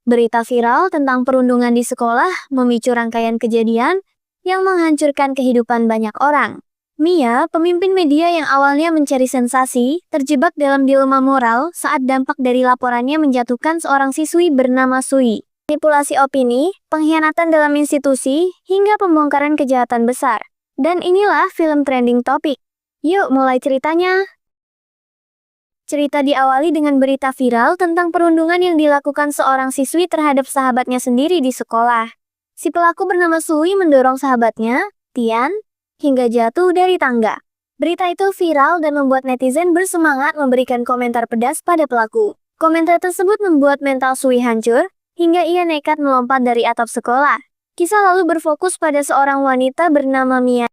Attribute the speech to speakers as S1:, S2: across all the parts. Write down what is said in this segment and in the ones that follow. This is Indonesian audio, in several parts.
S1: Berita viral tentang perundungan di sekolah memicu rangkaian kejadian yang menghancurkan kehidupan banyak orang. Mia, pemimpin media yang awalnya mencari sensasi, terjebak dalam dilema moral saat dampak dari laporannya menjatuhkan seorang siswi bernama Sui. Manipulasi opini, pengkhianatan dalam institusi, hingga pembongkaran kejahatan besar. Dan inilah film trending topik. Yuk mulai ceritanya. Cerita diawali dengan berita viral tentang perundungan yang dilakukan seorang siswi terhadap sahabatnya sendiri di sekolah. Si pelaku bernama Sui mendorong sahabatnya, Tian, hingga jatuh dari tangga. Berita itu viral dan membuat netizen bersemangat memberikan komentar pedas pada pelaku. Komentar tersebut membuat mental Sui hancur, hingga ia nekat melompat dari atap sekolah. Kisah lalu berfokus pada seorang wanita bernama Mia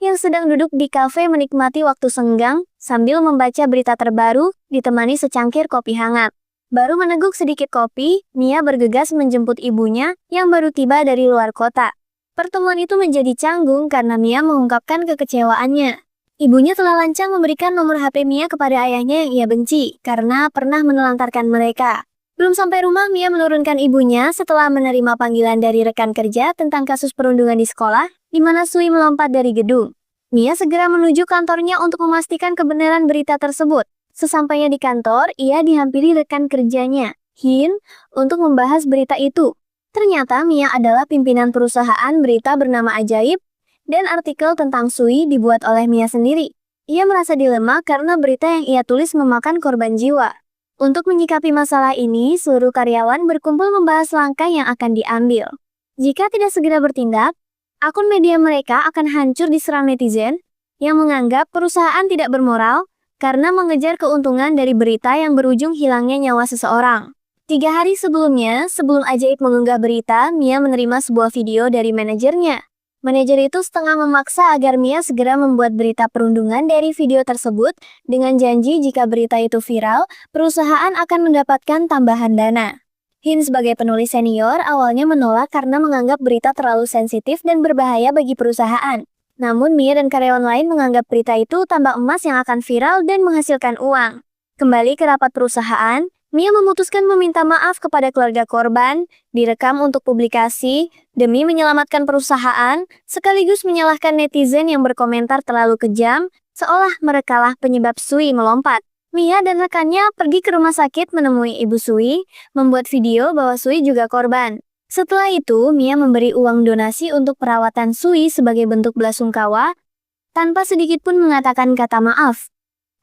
S1: yang sedang duduk di kafe menikmati waktu senggang sambil membaca berita terbaru ditemani secangkir kopi hangat. Baru meneguk sedikit kopi, Mia bergegas menjemput ibunya yang baru tiba dari luar kota. Pertemuan itu menjadi canggung karena Mia mengungkapkan kekecewaannya. Ibunya telah lancang memberikan nomor HP Mia kepada ayahnya yang ia benci karena pernah menelantarkan mereka. Belum sampai rumah, Mia menurunkan ibunya setelah menerima panggilan dari rekan kerja tentang kasus perundungan di sekolah, di mana Sui melompat dari gedung. Mia segera menuju kantornya untuk memastikan kebenaran berita tersebut. Sesampainya di kantor, ia dihampiri rekan kerjanya, Hin, untuk membahas berita itu. Ternyata Mia adalah pimpinan perusahaan berita bernama Ajaib, dan artikel tentang Sui dibuat oleh Mia sendiri. Ia merasa dilema karena berita yang ia tulis memakan korban jiwa. Untuk menyikapi masalah ini, seluruh karyawan berkumpul membahas langkah yang akan diambil. Jika tidak segera bertindak, akun media mereka akan hancur diserang netizen yang menganggap perusahaan tidak bermoral karena mengejar keuntungan dari berita yang berujung hilangnya nyawa seseorang. 3 hari sebelumnya, sebelum Ajaib mengunggah berita, Mia menerima sebuah video dari manajernya. Manajer itu setengah memaksa agar Mia segera membuat berita perundungan dari video tersebut dengan janji jika berita itu viral, perusahaan akan mendapatkan tambahan dana. Hin sebagai penulis senior awalnya menolak karena menganggap berita terlalu sensitif dan berbahaya bagi perusahaan. Namun Mia dan karyawan lain menganggap berita itu tambak emas yang akan viral dan menghasilkan uang. Kembali ke rapat perusahaan, Mia memutuskan meminta maaf kepada keluarga korban, direkam untuk publikasi, demi menyelamatkan perusahaan, sekaligus menyalahkan netizen yang berkomentar terlalu kejam, seolah merekalah penyebab Sui melompat. Mia dan rekannya pergi ke rumah sakit menemui ibu Sui, membuat video bahwa Sui juga korban. Setelah itu, Mia memberi uang donasi untuk perawatan Sui sebagai bentuk belasungkawa, tanpa sedikit pun mengatakan kata maaf,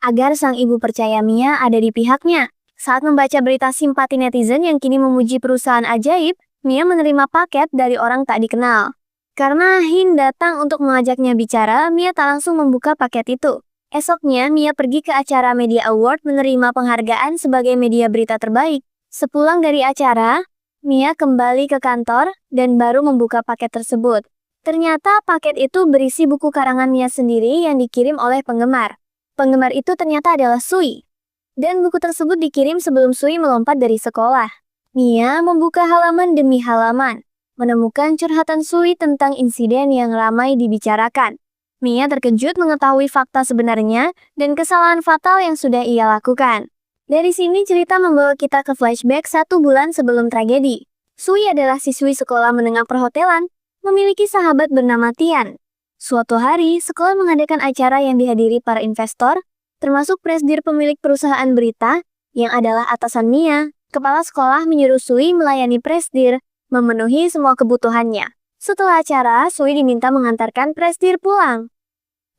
S1: agar sang ibu percaya Mia ada di pihaknya. Saat membaca berita simpati netizen yang kini memuji perusahaan Ajaib, Mia menerima paket dari orang tak dikenal. Karena Hin datang untuk mengajaknya bicara, Mia tak langsung membuka paket itu. Esoknya, Mia pergi ke acara Media Award menerima penghargaan sebagai media berita terbaik. Sepulang dari acara, Mia kembali ke kantor dan baru membuka paket tersebut. Ternyata paket itu berisi buku karangan Mia sendiri yang dikirim oleh penggemar. Penggemar itu ternyata adalah Sui. Dan buku tersebut dikirim sebelum Sui melompat dari sekolah. Mia membuka halaman demi halaman, menemukan curhatan Sui tentang insiden yang ramai dibicarakan. Mia terkejut mengetahui fakta sebenarnya dan kesalahan fatal yang sudah ia lakukan. Dari sini cerita membawa kita ke flashback 1 bulan sebelum tragedi. Sui adalah siswi sekolah menengah perhotelan, memiliki sahabat bernama Tian. Suatu hari, sekolah mengadakan acara yang dihadiri para investor, termasuk presidir pemilik perusahaan berita, yang adalah atasan Mia. Kepala sekolah menyuruh Sui melayani presidir, memenuhi semua kebutuhannya. Setelah acara, Sui diminta mengantarkan presidir pulang.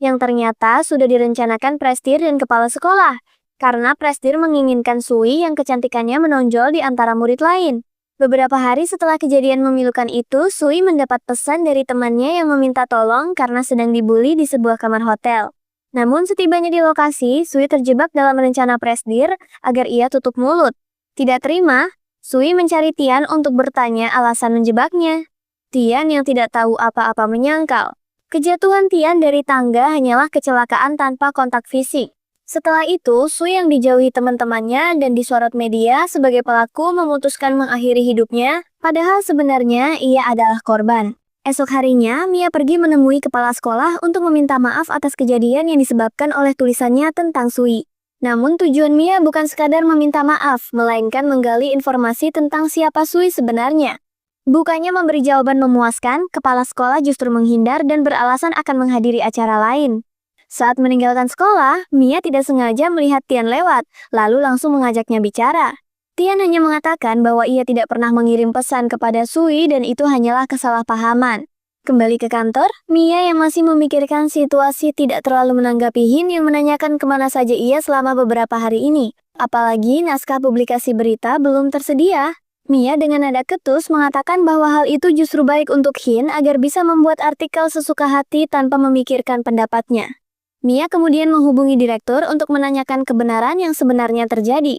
S1: Yang ternyata sudah direncanakan presidir dan kepala sekolah, karena presidir menginginkan Sui yang kecantikannya menonjol di antara murid lain. Beberapa hari setelah kejadian memilukan itu, Sui mendapat pesan dari temannya yang meminta tolong karena sedang dibully di sebuah kamar hotel. Namun setibanya di lokasi, Sui terjebak dalam rencana presidir agar ia tutup mulut. Tidak terima, Sui mencari Tian untuk bertanya alasan menjebaknya. Tian yang tidak tahu apa-apa menyangkal. Kejatuhan Tian dari tangga hanyalah kecelakaan tanpa kontak fisik. Setelah itu, Sui yang dijauhi teman-temannya dan disorot media sebagai pelaku memutuskan mengakhiri hidupnya, padahal sebenarnya ia adalah korban. Esok harinya, Mia pergi menemui kepala sekolah untuk meminta maaf atas kejadian yang disebabkan oleh tulisannya tentang Sui. Namun tujuan Mia bukan sekadar meminta maaf, melainkan menggali informasi tentang siapa Sui sebenarnya. Bukannya memberi jawaban memuaskan, kepala sekolah justru menghindar dan beralasan akan menghadiri acara lain. Saat meninggalkan sekolah, Mia tidak sengaja melihat Tian lewat, lalu langsung mengajaknya bicara. Tian hanya mengatakan bahwa ia tidak pernah mengirim pesan kepada Sui dan itu hanyalah kesalahpahaman. Kembali ke kantor, Mia yang masih memikirkan situasi tidak terlalu menanggapi Hin yang menanyakan kemana saja ia selama beberapa hari ini. Apalagi naskah publikasi berita belum tersedia. Mia dengan nada ketus mengatakan bahwa hal itu justru baik untuk Hin agar bisa membuat artikel sesuka hati tanpa memikirkan pendapatnya. Mia kemudian menghubungi direktur untuk menanyakan kebenaran yang sebenarnya terjadi.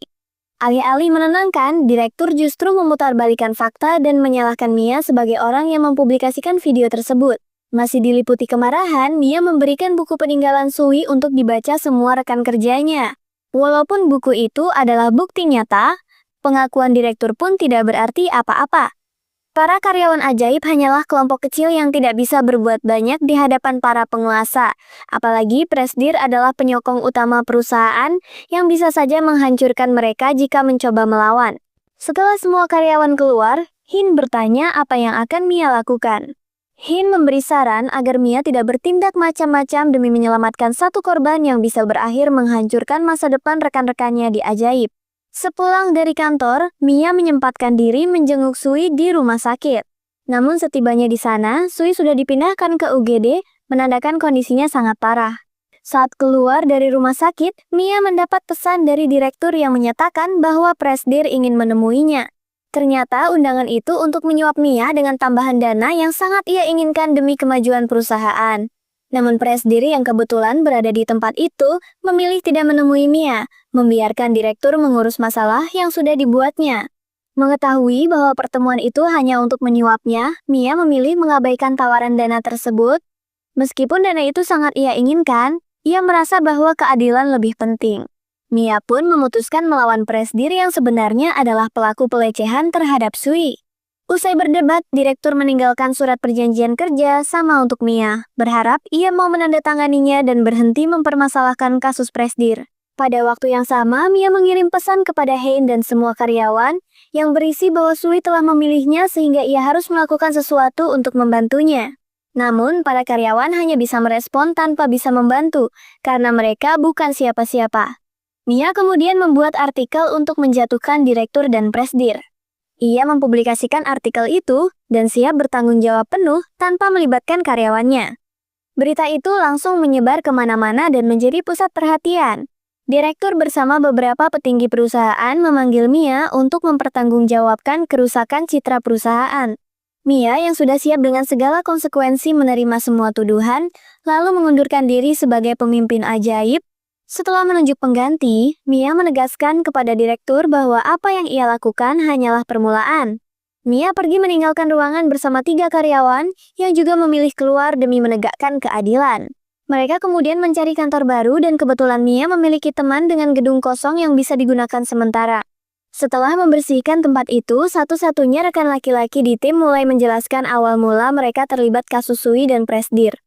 S1: Alih-alih menenangkan, direktur justru memutarbalikkan fakta dan menyalahkan Mia sebagai orang yang mempublikasikan video tersebut. Masih diliputi kemarahan, Mia memberikan buku peninggalan Sui untuk dibaca semua rekan kerjanya. Walaupun buku itu adalah bukti nyata, pengakuan direktur pun tidak berarti apa-apa. Para karyawan ajaib hanyalah kelompok kecil yang tidak bisa berbuat banyak di hadapan para penguasa. Apalagi Presdir adalah penyokong utama perusahaan yang bisa saja menghancurkan mereka jika mencoba melawan. Setelah semua karyawan keluar, Hin bertanya apa yang akan Mia lakukan. Hin memberi saran agar Mia tidak bertindak macam-macam demi menyelamatkan satu korban yang bisa berakhir menghancurkan masa depan rekan-rekannya di ajaib. Sepulang dari kantor, Mia menyempatkan diri menjenguk Sui di rumah sakit. Namun setibanya di sana, Sui sudah dipindahkan ke UGD, menandakan kondisinya sangat parah. Saat keluar dari rumah sakit, Mia mendapat pesan dari direktur yang menyatakan bahwa Presdir ingin menemuinya. Ternyata undangan itu untuk menyuap Mia dengan tambahan dana yang sangat ia inginkan demi kemajuan perusahaan. Namun Presdir yang kebetulan berada di tempat itu memilih tidak menemui Mia, membiarkan direktur mengurus masalah yang sudah dibuatnya. Mengetahui bahwa pertemuan itu hanya untuk menyuapnya, Mia memilih mengabaikan tawaran dana tersebut. Meskipun dana itu sangat ia inginkan, ia merasa bahwa keadilan lebih penting. Mia pun memutuskan melawan Presdir yang sebenarnya adalah pelaku pelecehan terhadap Sui. Usai berdebat, direktur meninggalkan surat perjanjian kerja sama untuk Mia, berharap ia mau menandatanganinya dan berhenti mempermasalahkan kasus Presdir. Pada waktu yang sama, Mia mengirim pesan kepada Hein dan semua karyawan yang berisi bahwa Sui telah memilihnya sehingga ia harus melakukan sesuatu untuk membantunya. Namun, para karyawan hanya bisa merespon tanpa bisa membantu, karena mereka bukan siapa-siapa. Mia kemudian membuat artikel untuk menjatuhkan direktur dan Presdir. Ia mempublikasikan artikel itu dan siap bertanggung jawab penuh tanpa melibatkan karyawannya. Berita itu langsung menyebar kemana-mana dan menjadi pusat perhatian. Direktur bersama beberapa petinggi perusahaan memanggil Mia untuk mempertanggungjawabkan kerusakan citra perusahaan. Mia yang sudah siap dengan segala konsekuensi menerima semua tuduhan, lalu mengundurkan diri sebagai pemimpin ajaib. Setelah menunjuk pengganti, Mia menegaskan kepada direktur bahwa apa yang ia lakukan hanyalah permulaan. Mia pergi meninggalkan ruangan bersama 3 karyawan yang juga memilih keluar demi menegakkan keadilan. Mereka kemudian mencari kantor baru dan kebetulan Mia memiliki teman dengan gedung kosong yang bisa digunakan sementara. Setelah membersihkan tempat itu, satu-satunya rekan laki-laki di tim mulai menjelaskan awal mula mereka terlibat kasus Sui dan Presdir.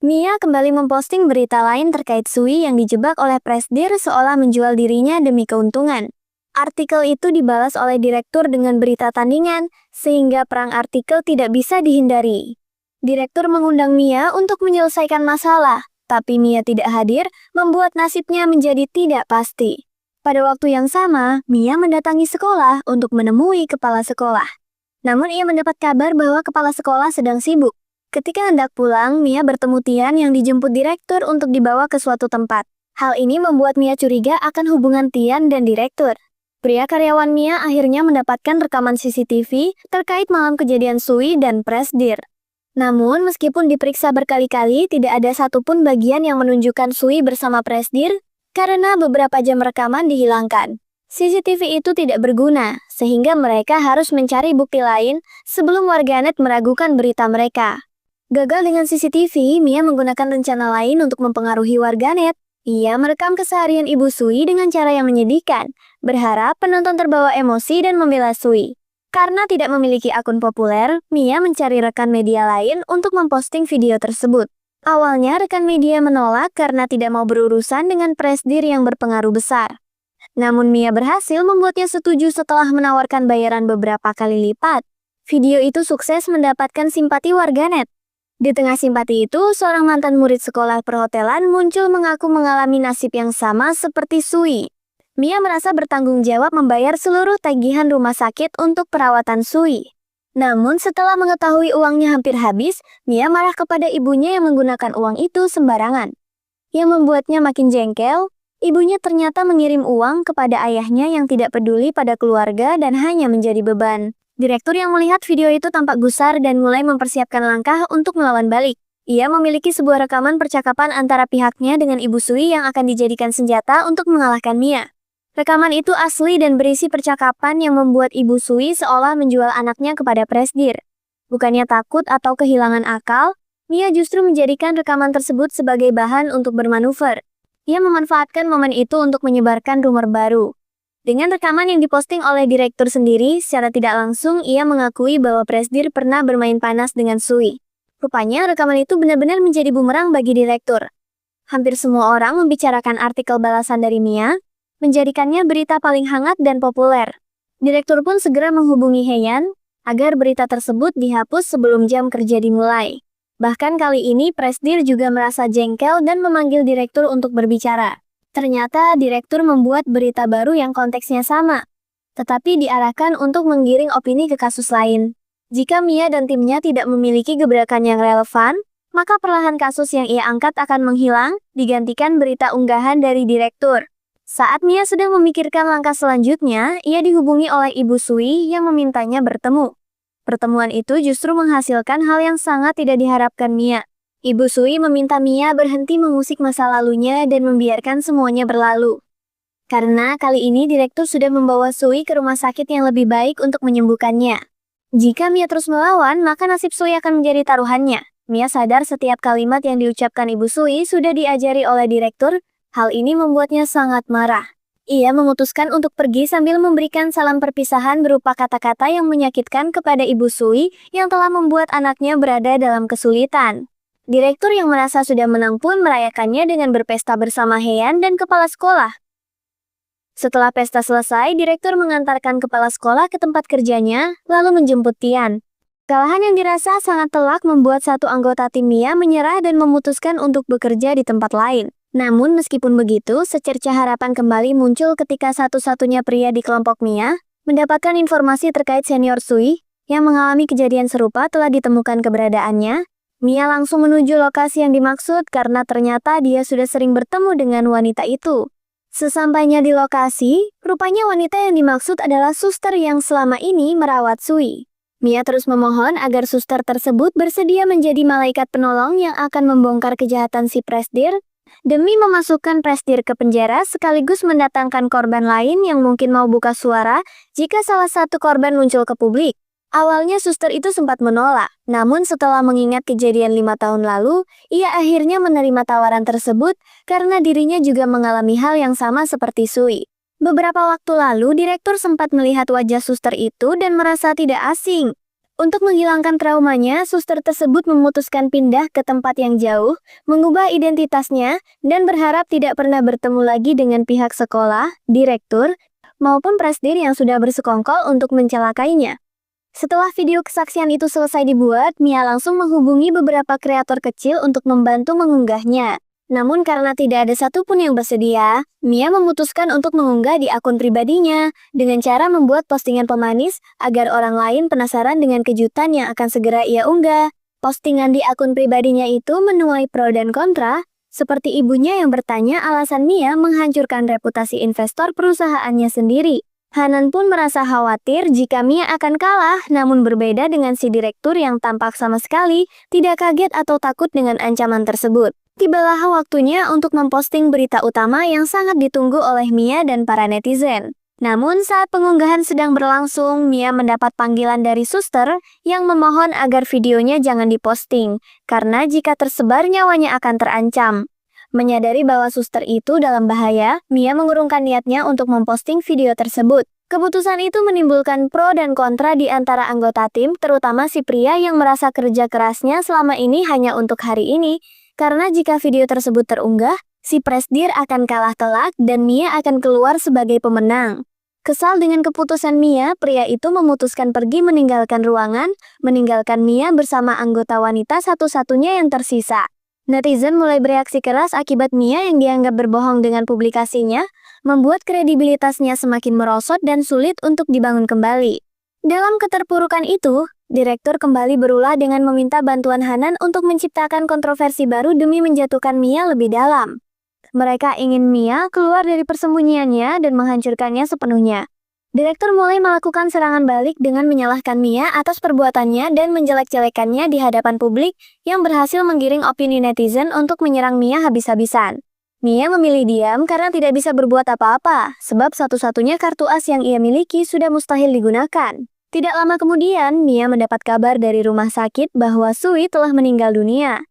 S1: Mia kembali memposting berita lain terkait Sui yang dijebak oleh Presdir seolah menjual dirinya demi keuntungan. Artikel itu dibalas oleh direktur dengan berita tandingan, sehingga perang artikel tidak bisa dihindari. Direktur mengundang Mia untuk menyelesaikan masalah, tapi Mia tidak hadir, membuat nasibnya menjadi tidak pasti. Pada waktu yang sama, Mia mendatangi sekolah untuk menemui kepala sekolah. Namun ia mendapat kabar bahwa kepala sekolah sedang sibuk. Ketika hendak pulang, Mia bertemu Tian yang dijemput direktur untuk dibawa ke suatu tempat. Hal ini membuat Mia curiga akan hubungan Tian dan direktur. Pria karyawan Mia akhirnya mendapatkan rekaman CCTV terkait malam kejadian Sui dan Presdir. Namun, meskipun diperiksa berkali-kali, tidak ada satupun bagian yang menunjukkan Sui bersama Presdir, karena beberapa jam rekaman dihilangkan. CCTV itu tidak berguna, sehingga mereka harus mencari bukti lain sebelum warganet meragukan berita mereka. Gagal dengan CCTV, Mia menggunakan rencana lain untuk mempengaruhi warganet. Ia merekam keseharian Ibu Sui dengan cara yang menyedihkan, berharap penonton terbawa emosi dan membela Sui. Karena tidak memiliki akun populer, Mia mencari rekan media lain untuk memposting video tersebut. Awalnya rekan media menolak karena tidak mau berurusan dengan presidir yang berpengaruh besar. Namun Mia berhasil membuatnya setuju setelah menawarkan bayaran beberapa kali lipat. Video itu sukses mendapatkan simpati warganet. Di tengah simpati itu, seorang mantan murid sekolah perhotelan muncul mengaku mengalami nasib yang sama seperti Sui. Mia merasa bertanggung jawab membayar seluruh tagihan rumah sakit untuk perawatan Sui. Namun setelah mengetahui uangnya hampir habis, Mia marah kepada ibunya yang menggunakan uang itu sembarangan. Yang membuatnya makin jengkel, ibunya ternyata mengirim uang kepada ayahnya yang tidak peduli pada keluarga dan hanya menjadi beban. Direktur yang melihat video itu tampak gusar dan mulai mempersiapkan langkah untuk melawan balik. Ia memiliki sebuah rekaman percakapan antara pihaknya dengan Ibu Sui yang akan dijadikan senjata untuk mengalahkan Mia. Rekaman itu asli dan berisi percakapan yang membuat Ibu Sui seolah menjual anaknya kepada presidir. Bukannya takut atau kehilangan akal, Mia justru menjadikan rekaman tersebut sebagai bahan untuk bermanuver. Ia memanfaatkan momen itu untuk menyebarkan rumor baru. Dengan rekaman yang diposting oleh direktur sendiri, secara tidak langsung ia mengakui bahwa presidir pernah bermain panas dengan Sui. Rupanya rekaman itu benar-benar menjadi bumerang bagi direktur. Hampir semua orang membicarakan artikel balasan dari Mia, menjadikannya berita paling hangat dan populer. Direktur pun segera menghubungi Heian agar berita tersebut dihapus sebelum jam kerja dimulai. Bahkan kali ini presidir juga merasa jengkel dan memanggil direktur untuk berbicara. Ternyata direktur membuat berita baru yang konteksnya sama, tetapi diarahkan untuk menggiring opini ke kasus lain. Jika Mia dan timnya tidak memiliki gebrakan yang relevan, maka perlahan kasus yang ia angkat akan menghilang, digantikan berita unggahan dari direktur. Saat Mia sedang memikirkan langkah selanjutnya, ia dihubungi oleh Ibu Sui yang memintanya bertemu. Pertemuan itu justru menghasilkan hal yang sangat tidak diharapkan Mia. Ibu Sui meminta Mia berhenti mengusik masa lalunya dan membiarkan semuanya berlalu. Karena kali ini direktur sudah membawa Sui ke rumah sakit yang lebih baik untuk menyembuhkannya. Jika Mia terus melawan, maka nasib Sui akan menjadi taruhannya. Mia sadar setiap kalimat yang diucapkan Ibu Sui sudah diajari oleh direktur. Hal ini membuatnya sangat marah. Ia memutuskan untuk pergi sambil memberikan salam perpisahan berupa kata-kata yang menyakitkan kepada Ibu Sui yang telah membuat anaknya berada dalam kesulitan. Direktur yang merasa sudah menang pun merayakannya dengan berpesta bersama Heian dan kepala sekolah. Setelah pesta selesai, direktur mengantarkan kepala sekolah ke tempat kerjanya, lalu menjemput Tian. Kekalahan yang dirasa sangat telak membuat satu anggota tim Mia menyerah dan memutuskan untuk bekerja di tempat lain. Namun meskipun begitu, secerca harapan kembali muncul ketika satu-satunya pria di kelompok Mia mendapatkan informasi terkait senior Sui yang mengalami kejadian serupa telah ditemukan keberadaannya. Mia langsung menuju lokasi yang dimaksud karena ternyata dia sudah sering bertemu dengan wanita itu. Sesampainya di lokasi, rupanya wanita yang dimaksud adalah suster yang selama ini merawat Sui. Mia terus memohon agar suster tersebut bersedia menjadi malaikat penolong yang akan membongkar kejahatan si presidir, demi memasukkan presidir ke penjara sekaligus mendatangkan korban lain yang mungkin mau buka suara jika salah satu korban muncul ke publik. Awalnya suster itu sempat menolak, namun setelah mengingat kejadian 5 tahun lalu, ia akhirnya menerima tawaran tersebut karena dirinya juga mengalami hal yang sama seperti Sui. Beberapa waktu lalu, direktur sempat melihat wajah suster itu dan merasa tidak asing. Untuk menghilangkan traumanya, suster tersebut memutuskan pindah ke tempat yang jauh, mengubah identitasnya, dan berharap tidak pernah bertemu lagi dengan pihak sekolah, direktur, maupun presidir yang sudah bersekongkol untuk mencelakainya. Setelah video kesaksian itu selesai dibuat, Mia langsung menghubungi beberapa kreator kecil untuk membantu mengunggahnya. Namun karena tidak ada satupun yang bersedia, Mia memutuskan untuk mengunggah di akun pribadinya dengan cara membuat postingan pemanis agar orang lain penasaran dengan kejutan yang akan segera ia unggah. Postingan di akun pribadinya itu menuai pro dan kontra, seperti ibunya yang bertanya alasan Mia menghancurkan reputasi investor perusahaannya sendiri. Hanan pun merasa khawatir jika Mia akan kalah, namun berbeda dengan si direktur yang tampak sama sekali tidak kaget atau takut dengan ancaman tersebut. Tibalah waktunya untuk memposting berita utama yang sangat ditunggu oleh Mia dan para netizen. Namun saat pengunggahan sedang berlangsung, Mia mendapat panggilan dari suster yang memohon agar videonya jangan diposting, karena jika tersebar nyawanya akan terancam. Menyadari bahwa suster itu dalam bahaya, Mia mengurungkan niatnya untuk memposting video tersebut. Keputusan itu menimbulkan pro dan kontra di antara anggota tim, terutama si pria yang merasa kerja kerasnya selama ini hanya untuk hari ini Karena jika video tersebut terunggah, si Presdir akan kalah telak dan Mia akan keluar sebagai pemenang. Kesal dengan keputusan Mia, pria itu memutuskan pergi meninggalkan ruangan, meninggalkan Mia bersama anggota wanita satu-satunya yang tersisa. Netizen mulai bereaksi keras akibat Mia yang dianggap berbohong dengan publikasinya, membuat kredibilitasnya semakin merosot dan sulit untuk dibangun kembali. Dalam keterpurukan itu, direktur kembali berulah dengan meminta bantuan Hanan untuk menciptakan kontroversi baru demi menjatuhkan Mia lebih dalam. Mereka ingin Mia keluar dari persembunyiannya dan menghancurkannya sepenuhnya. Direktur mulai melakukan serangan balik dengan menyalahkan Mia atas perbuatannya dan menjelek-jelekannya di hadapan publik yang berhasil menggiring opini netizen untuk menyerang Mia habis-habisan. Mia memilih diam karena tidak bisa berbuat apa-apa, sebab satu-satunya kartu as yang ia miliki sudah mustahil digunakan. Tidak lama kemudian, Mia mendapat kabar dari rumah sakit bahwa Sui telah meninggal dunia.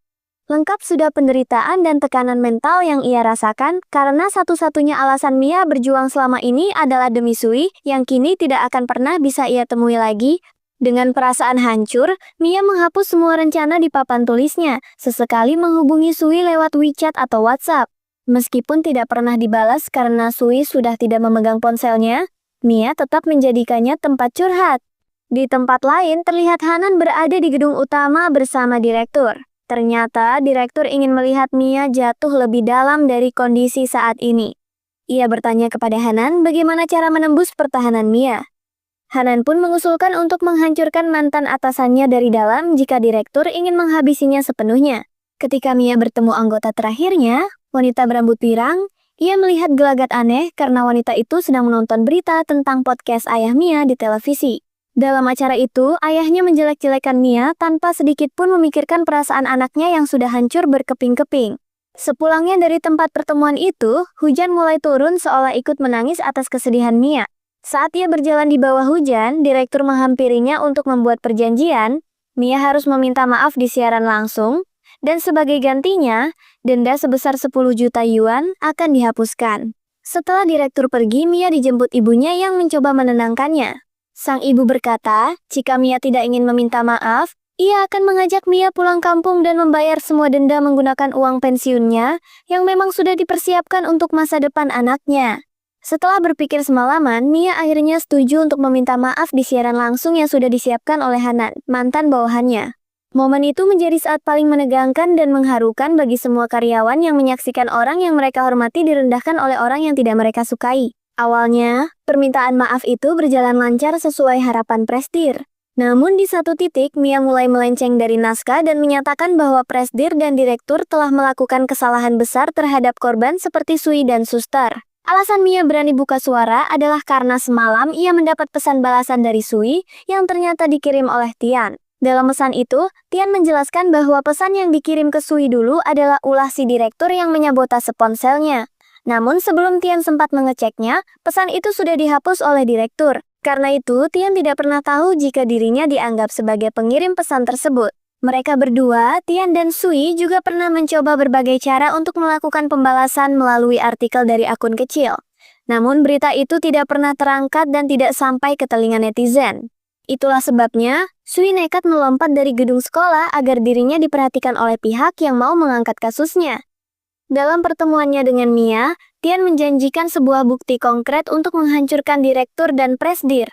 S1: Lengkap sudah penderitaan dan tekanan mental yang ia rasakan karena satu-satunya alasan Mia berjuang selama ini adalah demi Sui yang kini tidak akan pernah bisa ia temui lagi. Dengan perasaan hancur, Mia menghapus semua rencana di papan tulisnya, sesekali menghubungi Sui lewat WeChat atau WhatsApp. Meskipun tidak pernah dibalas karena Sui sudah tidak memegang ponselnya, Mia tetap menjadikannya tempat curhat. Di tempat lain terlihat Hanan berada di gedung utama bersama direktur. Ternyata direktur ingin melihat Mia jatuh lebih dalam dari kondisi saat ini. Ia bertanya kepada Hanan bagaimana cara menembus pertahanan Mia. Hanan pun mengusulkan untuk menghancurkan mantan atasannya dari dalam jika direktur ingin menghabisinya sepenuhnya. Ketika Mia bertemu anggota terakhirnya, wanita berambut pirang, ia melihat gelagat aneh karena wanita itu sedang menonton berita tentang podcast ayah Mia di televisi. Dalam acara itu, ayahnya menjelek-jelekan Mia tanpa sedikit pun memikirkan perasaan anaknya yang sudah hancur berkeping-keping. Sepulangnya dari tempat pertemuan itu, hujan mulai turun seolah ikut menangis atas kesedihan Mia. Saat ia berjalan di bawah hujan, direktur menghampirinya untuk membuat perjanjian. Mia harus meminta maaf di siaran langsung, dan sebagai gantinya, denda sebesar 10 juta yuan akan dihapuskan. Setelah direktur pergi, Mia dijemput ibunya yang mencoba menenangkannya. Sang ibu berkata, jika Mia tidak ingin meminta maaf, ia akan mengajak Mia pulang kampung dan membayar semua denda menggunakan uang pensiunnya yang memang sudah dipersiapkan untuk masa depan anaknya. Setelah berpikir semalaman, Mia akhirnya setuju untuk meminta maaf di siaran langsung yang sudah disiapkan oleh Hanan, mantan bawahannya. Momen itu menjadi saat paling menegangkan dan mengharukan bagi semua karyawan yang menyaksikan orang yang mereka hormati direndahkan oleh orang yang tidak mereka sukai. Awalnya, permintaan maaf itu berjalan lancar sesuai harapan Presdir. Namun di satu titik, Mia mulai melenceng dari naskah dan menyatakan bahwa Presdir dan direktur telah melakukan kesalahan besar terhadap korban seperti Sui dan suster. Alasan Mia berani buka suara adalah karena semalam ia mendapat pesan balasan dari Sui yang ternyata dikirim oleh Tian. Dalam pesan itu, Tian menjelaskan bahwa pesan yang dikirim ke Sui dulu adalah ulah si direktur yang menyabotase ponselnya. Namun sebelum Tian sempat mengeceknya, pesan itu sudah dihapus oleh direktur. Karena itu, Tian tidak pernah tahu jika dirinya dianggap sebagai pengirim pesan tersebut. Mereka berdua, Tian dan Sui, juga pernah mencoba berbagai cara untuk melakukan pembalasan melalui artikel dari akun kecil. Namun berita itu tidak pernah terangkat dan tidak sampai ke telinga netizen. Itulah sebabnya, Sui nekat melompat dari gedung sekolah agar dirinya diperhatikan oleh pihak yang mau mengangkat kasusnya. Dalam pertemuannya dengan Mia, Tian menjanjikan sebuah bukti konkret untuk menghancurkan direktur dan Presdir.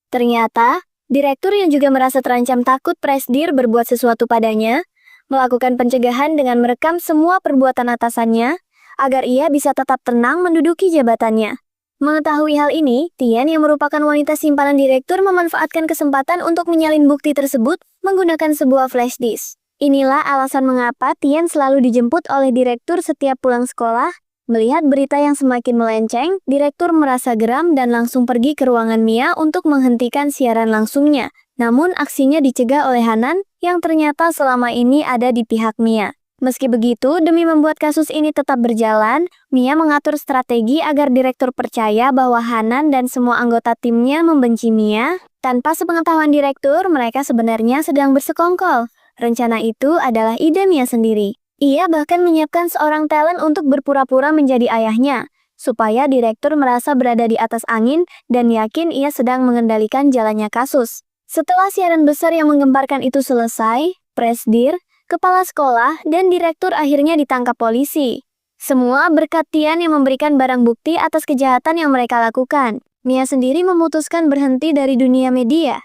S1: Ternyata, direktur yang juga merasa terancam takut Presdir berbuat sesuatu padanya, melakukan pencegahan dengan merekam semua perbuatan atasannya, agar ia bisa tetap tenang menduduki jabatannya. Mengetahui hal ini, Tian yang merupakan wanita simpanan direktur memanfaatkan kesempatan untuk menyalin bukti tersebut menggunakan sebuah flash disk. Inilah alasan mengapa Tian selalu dijemput oleh direktur setiap pulang sekolah. Melihat berita yang semakin melenceng, direktur merasa geram dan langsung pergi ke ruangan Mia untuk menghentikan siaran langsungnya. Namun aksinya dicegah oleh Hanan yang ternyata selama ini ada di pihak Mia. Meski begitu, demi membuat kasus ini tetap berjalan, Mia mengatur strategi agar direktur percaya bahwa Hanan dan semua anggota timnya membenci Mia. Tanpa sepengetahuan direktur, mereka sebenarnya sedang bersekongkol. Rencana itu adalah ide Mia sendiri. Ia bahkan menyiapkan seorang talent untuk berpura-pura menjadi ayahnya, supaya direktur merasa berada di atas angin dan yakin ia sedang mengendalikan jalannya kasus. Setelah siaran besar yang menggemparkan itu selesai, Presdir, kepala sekolah, dan direktur akhirnya ditangkap polisi. Semua berkat Tian yang memberikan barang bukti atas kejahatan yang mereka lakukan. Mia sendiri memutuskan berhenti dari dunia media.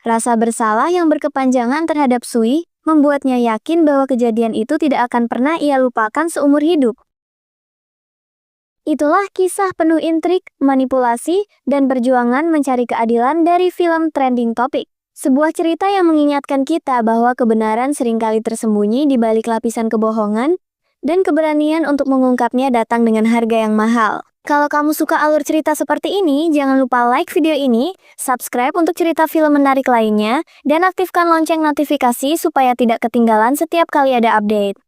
S1: Rasa bersalah yang berkepanjangan terhadap Sui membuatnya yakin bahwa kejadian itu tidak akan pernah ia lupakan seumur hidup. Itulah kisah penuh intrik, manipulasi, dan perjuangan mencari keadilan dari film Trending Topic. Sebuah cerita yang mengingatkan kita bahwa kebenaran seringkali tersembunyi di balik lapisan kebohongan, dan keberanian untuk mengungkapnya datang dengan harga yang mahal. Kalau kamu suka alur cerita seperti ini, jangan lupa like video ini, subscribe untuk cerita film menarik lainnya, dan aktifkan lonceng notifikasi supaya tidak ketinggalan setiap kali ada update.